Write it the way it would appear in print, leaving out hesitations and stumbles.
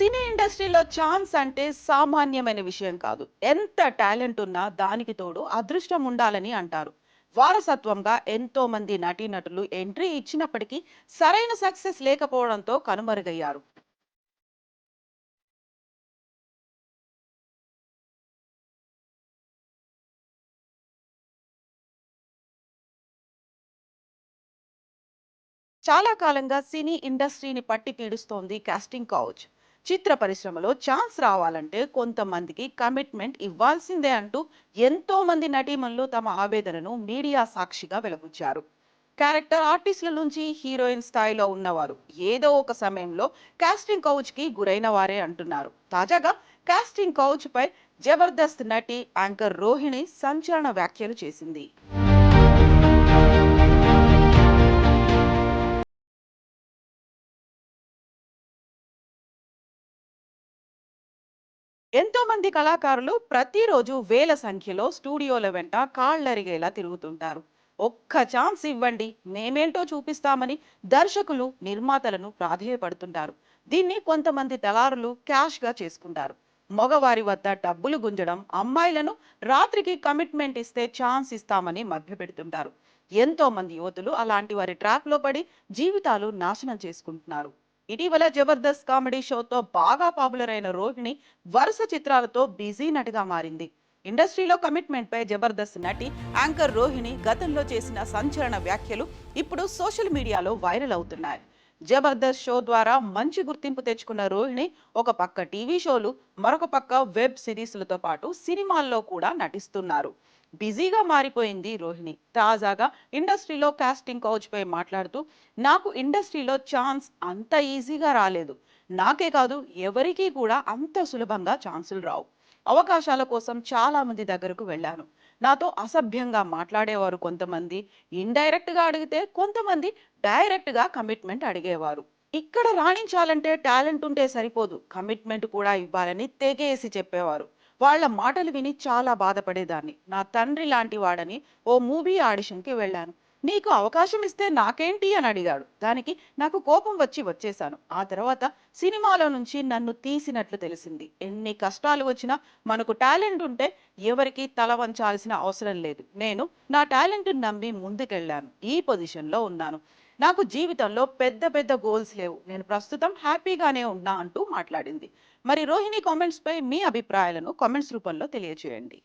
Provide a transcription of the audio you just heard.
సినీ ఇండస్ట్రీలో ఛాన్స్ అంటే సామాన్యమైన విషయం కాదు. ఎంత టాలెంట్ ఉన్నా దానికి తోడు అదృష్టం ఉండాలని అంటారు. వారసత్వంగా ఎంతో మంది నటీనటులు ఎంట్రీ ఇచ్చినప్పటికీ సరైన సక్సెస్ లేకపోవడంతో కనుమరుగయ్యారు. చాలా కాలంగా సినీ ఇండస్ట్రీని పట్టి పీడిస్తోంది కాస్టింగ్ కౌచ్. చిత్ర పరిశ్రమలో ఛాన్స్ రావాలంటే కొంతమందికి కమిట్మెంట్ ఇవ్వాల్సిందే అంటూ ఎంతో మంది నటీమణులు తమ ఆవేదనను మీడియా సాక్షిగా వెలుబుచ్చారు. క్యారెక్టర్ ఆర్టిస్టుల నుంచి హీరోయిన్ స్థాయిలో ఉన్నవారు ఏదో ఒక సమయంలో కాస్టింగ్ కౌచ్ కి గురైన వారే అంటున్నారు. తాజాగా కాస్టింగ్ కౌచ్ పై జబర్దస్త్ నటి యాంకర్ రోహిణి సంచలన వ్యాఖ్యలు చేసింది. ఎంతో మంది కళాకారులు ప్రతిరోజు వేల సంఖ్యలో స్టూడియోల వెంట కాళ్ళరిగేలా తిరుగుతుంటారు. ఒక్క ఛాన్స్ ఇవ్వండి, మేమేంటో చూపిస్తామని దర్శకులు నిర్మాతలను ప్రాధేయపడుతుంటారు. దీన్ని కొంతమంది దళారులు క్యాష్ గా చేసుకుంటారు. మగవారి వద్ద డబ్బులు గుంజడం, అమ్మాయిలను రాత్రికి కమిట్మెంట్ ఇస్తే ఛాన్స్ ఇస్తామని మభ్యపెడుతుంటారు. ఎంతో మంది యువతులు అలాంటి వారి ట్రాప్ లో పడి జీవితాలు నాశనం చేసుకుంటున్నారు. ఇటీవల జబర్దస్త్ కామెడీ షోతో బాగా పాపులర్ అయిన రోహిణి వరుస చిత్రాలతో బిజీ నటిగా మారింది. ఇండస్ట్రీలో కమిట్మెంట్ పై జబర్దస్త్ నటి యాంకర్ రోహిణి గతంలో చేసిన సంచలన వ్యాఖ్యలు ఇప్పుడు సోషల్ మీడియాలో వైరల్ అవుతున్నాయి. జబర్దస్త్ షో ద్వారా మంచి గుర్తింపు తెచ్చుకున్న రోహిణి ఒక పక్క టీవీ షోలు, మరొక పక్క వెబ్ సిరీస్లతో పాటు సినిమాల్లో కూడా నటిస్తున్నారు. బిజీగా మారిపోయింది రోహిణి. తాజాగా ఇండస్ట్రీలో కాస్టింగ్ కౌచ్ పై మాట్లాడుతూ, నాకు ఇండస్ట్రీలో ఛాన్స్ అంత ఈజీగా రాలేదు. నాకే కాదు, ఎవరికీ కూడా అంత సులభంగా ఛాన్సులు రావు. అవకాశాల కోసం చాలా మంది దగ్గరకు వెళ్ళాను. నాతో అసభ్యంగా మాట్లాడేవారు కొంతమంది, ఇండైరెక్ట్ గా అడిగితే కొంతమంది డైరెక్ట్ గా కమిట్మెంట్ అడిగేవారు. ఇక్కడ రాణించాలంటే టాలెంట్ ఉంటే సరిపోదు, కమిట్మెంట్ కూడా ఇవ్వాలని తెగేసి చెప్పేవారు. వాళ్ళ మాటలు విని చాలా బాధపడేదాన్ని. నా తండ్రి లాంటి వాడని ఓ మూవీ ఆడిషన్ కి వెళ్ళాను. నీకు అవకాశం ఇస్తే నాకేంటి అని అడిగాడు. దానికి నాకు కోపం వచ్చేసాను. ఆ తర్వాత సినిమాలో నుంచి నన్ను తీసినట్లు తెలిసింది. ఎన్ని కష్టాలు వచ్చినా మనకు టాలెంట్ ఉంటే ఎవరికి తల వంచాల్సిన అవసరం లేదు. నేను నా టాలెంట్ నమ్మి ముందుకెళ్ళాను. ఈ పొజిషన్ లో ఉన్నాను. నాకు జీవితంలో పెద్ద పెద్ద గోల్స్ లేవు. నేను ప్రస్తుతం హ్యాపీగానే ఉన్నా అంటూ మాట్లాడింది. మరి రోహిణి కామెంట్స్ పై మీ అభిప్రాయాలను కామెంట్స్ రూపంలో తెలియజేయండి.